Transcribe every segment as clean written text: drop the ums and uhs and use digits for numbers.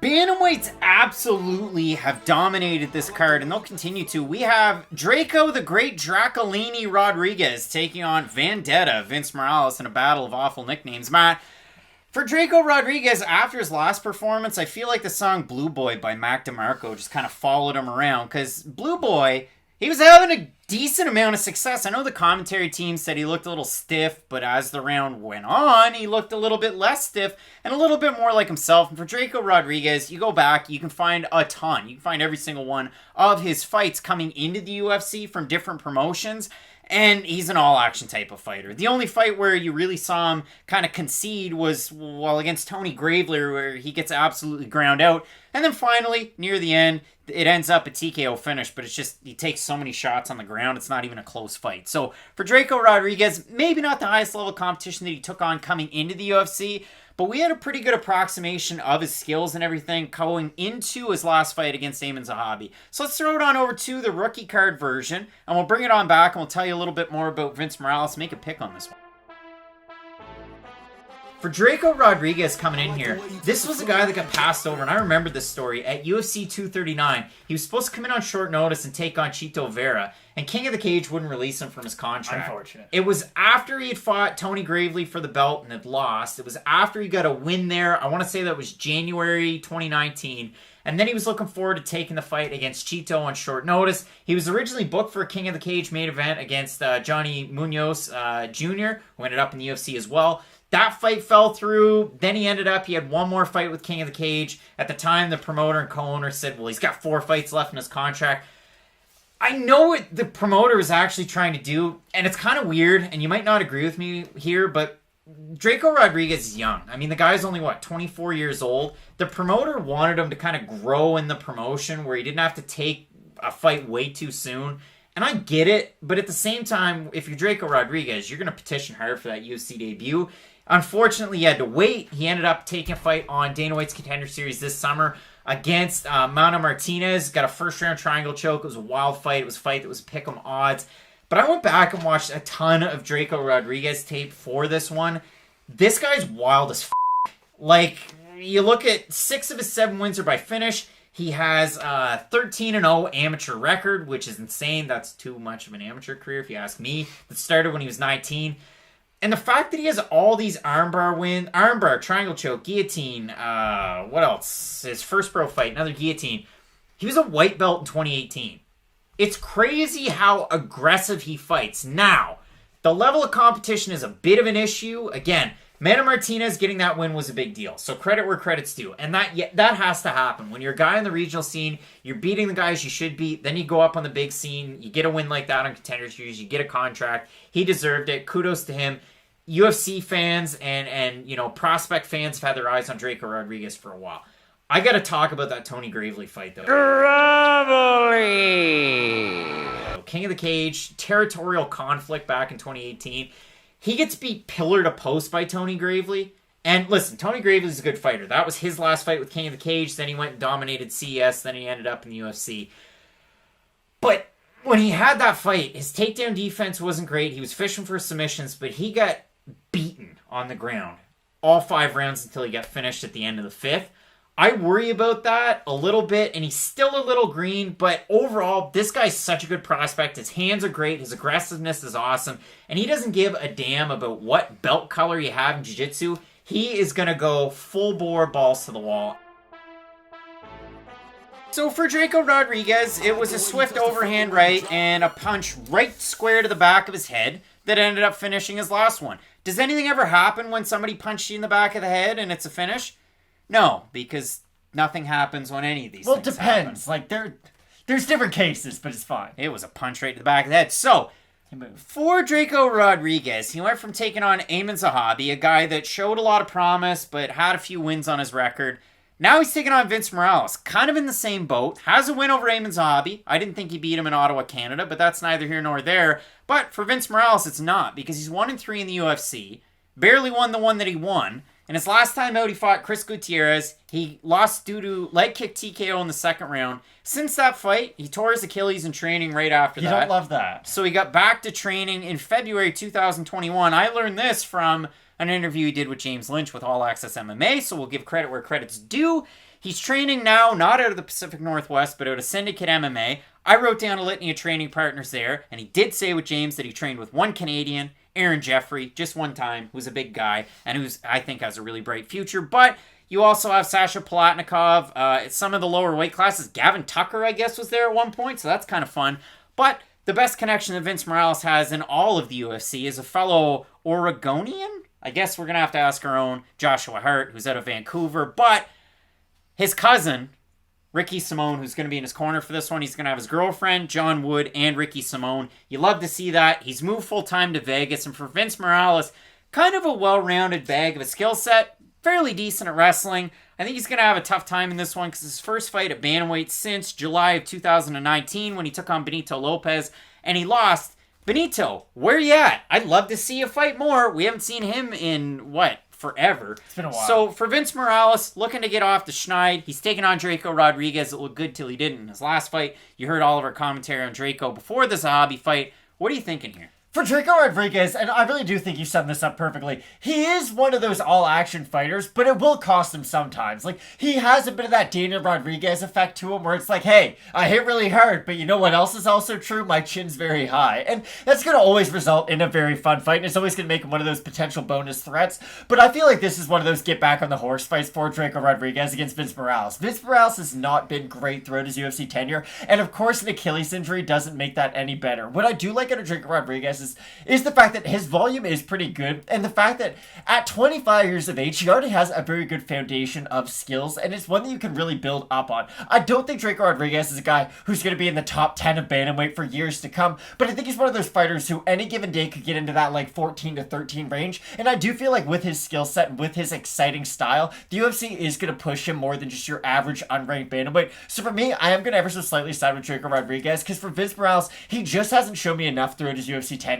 Bantamweights absolutely have dominated this card, and they'll continue to. We have Drako, the Great Drakolini Rodriguez, taking on Vandetta, Vince Morales, in a battle of awful nicknames. Matt, for Drako Rodriguez, after his last performance, I feel like the song Blue Boy by Mac DeMarco just kind of followed him around, because Blue Boy, he was having a decent amount of success. I know the commentary team said he looked a little stiff, but as the round went on, he looked a little bit less stiff and a little bit more like himself. And for Drako Rodriguez, you go back, you can find a ton. You can find every single one of his fights coming into the UFC from different promotions. And he's an all-action type of fighter. The only fight where you really saw him kind of concede was, well, against Tony Gravely, where he gets absolutely ground out. And then finally, near the end, it ends up a TKO finish, but it's just, he takes so many shots on the ground, it's not even a close fight. So for Drako Rodriguez, maybe not the highest level of competition that he took on coming into the UFC, but we had a pretty good approximation of his skills and everything going into his last fight against Aiemann Zahabi. So let's throw it on over to the rookie card version, and we'll bring it on back, and we'll tell you a little bit more about Vince Morales. Make a pick on this one. For Drako Rodriguez coming in here, this was a guy that got passed over, and I remember this story. At UFC 239, he was supposed to come in on short notice and take on Chito Vera, and King of the Cage wouldn't release him from his contract. Unfortunate. It was after he had fought Tony Gravely for the belt and had lost. It was after he got a win there. I want to say that was January 2019. And then he was looking forward to taking the fight against Chito on short notice. He was originally booked for a King of the Cage main event against Johnny Munoz Jr., who ended up in the UFC as well. That fight fell through. Then he had one more fight with King of the Cage. At the time, the promoter and co-owner said, well, he's got 4 fights left in his contract. I know what the promoter is actually trying to do, and it's kind of weird, and you might not agree with me here, but Drako Rodriguez is young. I mean, the guy's only, 24 years old? The promoter wanted him to kind of grow in the promotion where he didn't have to take a fight way too soon. And I get it, but at the same time, if you're Drako Rodriguez, you're going to petition hard for that UFC debut. Unfortunately, he had to wait. He ended up taking a fight on Dana White's Contender Series this summer against Mana Martinez. Got a first-round triangle choke. It was a wild fight. It was a fight that was pick'em odds. But I went back and watched a ton of Drako Rodriguez tape for this one. This guy's wild as f***. Like, you look at 6 of his 7 wins are by finish. He has a 13-0 amateur record, which is insane. That's too much of an amateur career, if you ask me. That started when he was 19. And the fact that he has all these armbar, triangle choke, guillotine, what else? His first pro fight, another guillotine. He was a white belt in 2018. It's crazy how aggressive he fights. Now, the level of competition is a bit of an issue. Again, Mana Martinez getting that win was a big deal. So credit where credit's due. And that has to happen. When you're a guy in the regional scene, you're beating the guys you should beat. Then you go up on the big scene. You get a win like that on Contender Series. You get a contract. He deserved it. Kudos to him. UFC fans and prospect fans have had their eyes on Drako Rodriguez for a while. I got to talk about that Tony Gravely fight, though. Gravely! King of the Cage, territorial conflict back in 2018. He gets beat pillar to post by Tony Gravely. And listen, Tony Gravely's a good fighter. That was his last fight with King of the Cage. Then he went and dominated CES. Then he ended up in the UFC. But when he had that fight, his takedown defense wasn't great. He was fishing for submissions, but he got beaten on the ground all 5 rounds until he got finished at the end of the 5th. I worry about that a little bit, and he's still a little green, but overall, this guy's such a good prospect. His hands are great, his aggressiveness is awesome, and he doesn't give a damn about what belt color you have in jiu-jitsu. He is going to go full bore, balls to the wall. So for Drako Rodriguez, it was a swift overhand right and a punch right square to the back of his head that ended up finishing his last one. Does anything ever happen when somebody punches you in the back of the head and it's a finish? No, because nothing happens when any of these things happen. Well, it depends. Like, there's different cases, but it's fine. It was a punch right to the back of the head. So, for Drako Rodriguez, he went from taking on Aiemann Zahabi, a guy that showed a lot of promise, but had a few wins on his record. Now he's taking on Vince Morales, kind of in the same boat. Has a win over Aiemann Zahabi. I didn't think he beat him in Ottawa, Canada, but that's neither here nor there. But for Vince Morales, it's not, because he's 1-3 in the UFC. Barely won the one that he won. And his last time out, he fought Chris Gutierrez. He lost due to leg kick TKO in the 2nd round. Since that fight, he tore his Achilles in training right after that. You don't love that. So he got back to training in February 2021. I learned this from an interview he did with James Lynch with All Access MMA, so we'll give credit where credit's due. He's training now, not out of the Pacific Northwest, but out of Syndicate MMA. I wrote down a litany of training partners there, and he did say with James that he trained with one Canadian, Aaron Jeffrey, just one time, who's a big guy, and who's, I think, has a really bright future. But you also have Sasha Palatnikov, some of the lower weight classes. Gavin Tucker, I guess, was there at one point, so that's kind of fun. But the best connection that Vince Morales has in all of the UFC is a fellow Oregonian. I guess we're going to have to ask our own Joshua Hart, who's out of Vancouver. But his cousin, Ricky Simone, who's going to be in his corner for this one, he's going to have his girlfriend, John Wood, and Ricky Simone. You love to see that. He's moved full-time to Vegas. And for Vince Morales, kind of a well-rounded bag of a skill set. Fairly decent at wrestling. I think he's going to have a tough time in this one because his first fight at bantamweight since July of 2019 when he took on Benito Lopez and he lost. Benito, where you at? I'd love to see you fight more. We haven't seen him in, forever. It's been a while. So for Vince Morales, looking to get off the schneid, he's taking on Drako Rodriguez. It looked good till he didn't in his last fight. You heard all of our commentary on Drako before this Zahabi fight. What are you thinking here? For Drako Rodriguez, and I really do think you summed this up perfectly, he is one of those all-action fighters, but it will cost him sometimes. Like, he has a bit of that Daniel Rodriguez effect to him, where it's like, hey, I hit really hard, but you know what else is also true? My chin's very high. And that's going to always result in a very fun fight, and it's always going to make him one of those potential bonus threats. But I feel like this is one of those get-back-on-the-horse fights for Drako Rodriguez against Vince Morales. Vince Morales has not been great throughout his UFC tenure, and of course an Achilles injury doesn't make that any better. What I do like out of Drako Rodriguez is the fact that his volume is pretty good, and the fact that at 25 years of age, he already has a very good foundation of skills, and it's one that you can really build up on. I don't think Drako Rodriguez is a guy who's going to be in the top 10 of bantamweight for years to come, but I think he's one of those fighters who any given day could get into that 14 to 13 range, and I do feel like with his skill set and with his exciting style, the UFC is going to push him more than just your average unranked bantamweight. So for me, I am going to ever so slightly side with Drako Rodriguez, because for Vince Morales, he just hasn't shown me enough throughout his UFC tenure.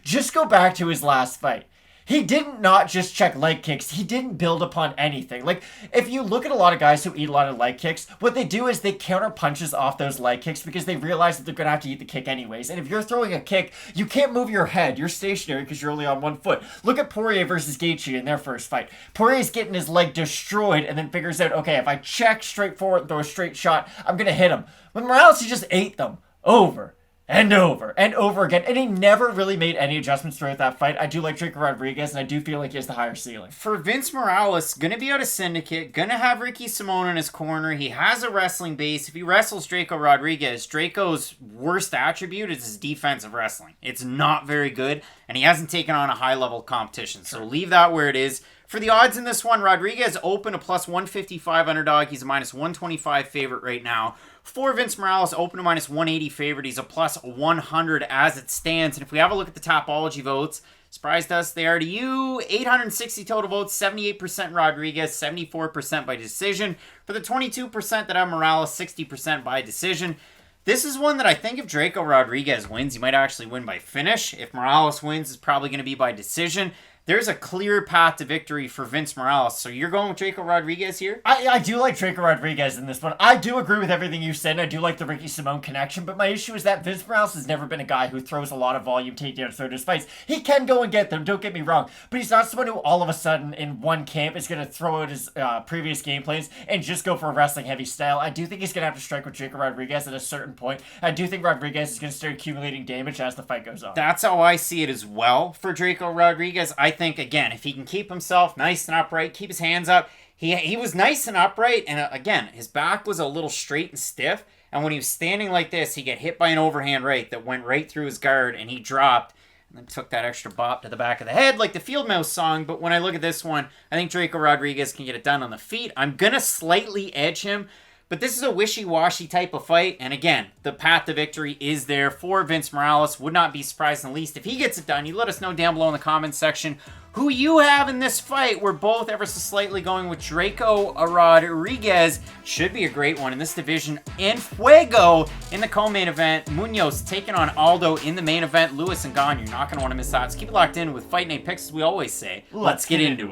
Just go back to his last fight. He didn't not just check leg kicks. He didn't build upon anything. If you look at a lot of guys who eat a lot of leg kicks, what they do is they counter punches off those leg kicks because they realize that they're going to have to eat the kick anyways. And if you're throwing a kick, you can't move your head. You're stationary because you're only on one foot. Look at Poirier versus Gaethje in their first fight. Poirier's getting his leg destroyed and then figures out, okay, if I check straight forward and throw a straight shot, I'm going to hit him. With Morales, he just ate them over and over and over again, and he never really made any adjustments throughout that fight. I do like Drako Rodriguez, and I do feel like he has the higher ceiling. For Vince Morales, going to be out of Syndicate, going to have Ricky Simone in his corner. He has a wrestling base. If he wrestles Drako Rodriguez, Drako's worst attribute is his defensive wrestling. It's not very good, and he hasn't taken on a high-level competition, so leave that where it is. For the odds in this one, Rodriguez open a plus 155 underdog. He's a minus 125 favorite right now. For Vince Morales, open a minus 180 favorite. He's a plus 100 as it stands. And if we have a look at the Tapology votes, surprised us, they are to you. 860 total votes, 78% Rodriguez, 74% by decision. For the 22% that have Morales, 60% by decision. This is one that I think if Drako Rodriguez wins, he might actually win by finish. If Morales wins, it's probably going to be by decision. There's a clear path to victory for Vince Morales. So you're going with Drako Rodriguez here? I do like Drako Rodriguez in this one. I do agree with everything you said, and I do like the Ricky Simone connection, but my issue is that Vince Morales has never been a guy who throws a lot of volume takedowns throughout his fights. He can go and get them, don't get me wrong, but he's not someone who all of a sudden in one camp is going to throw out his previous game plans and just go for a wrestling-heavy style. I do think he's going to have to strike with Drako Rodriguez at a certain point. I do think Rodriguez is going to start accumulating damage as the fight goes on. That's how I see it as well for Drako Rodriguez. I think, again, if he can keep himself nice and upright, keep his hands up. He was nice and upright, and again, his back was a little straight and stiff, and when he was standing like this, he got hit by an overhand right that went right through his guard, and he dropped, and then took that extra bop to the back of the head, like the Field Mouse song. But when I look at this one, I think Drako Rodriguez can get it done on the feet. I'm going to slightly edge him, but this is a wishy-washy type of fight, and again, the path to victory is there for Vince Morales. Would not be surprised in the least if he gets it done. You let us know down below in the comments section who you have in this fight. We're both ever so slightly going with Drako Rodriguez. Should be a great one in this division. En Fuego in the co-main event. Munoz taking on Aldo in the main event. Lewis and Gane, you're not going to want to miss that. So keep it locked in with Fight Night Picks, as we always say. Let's get into it.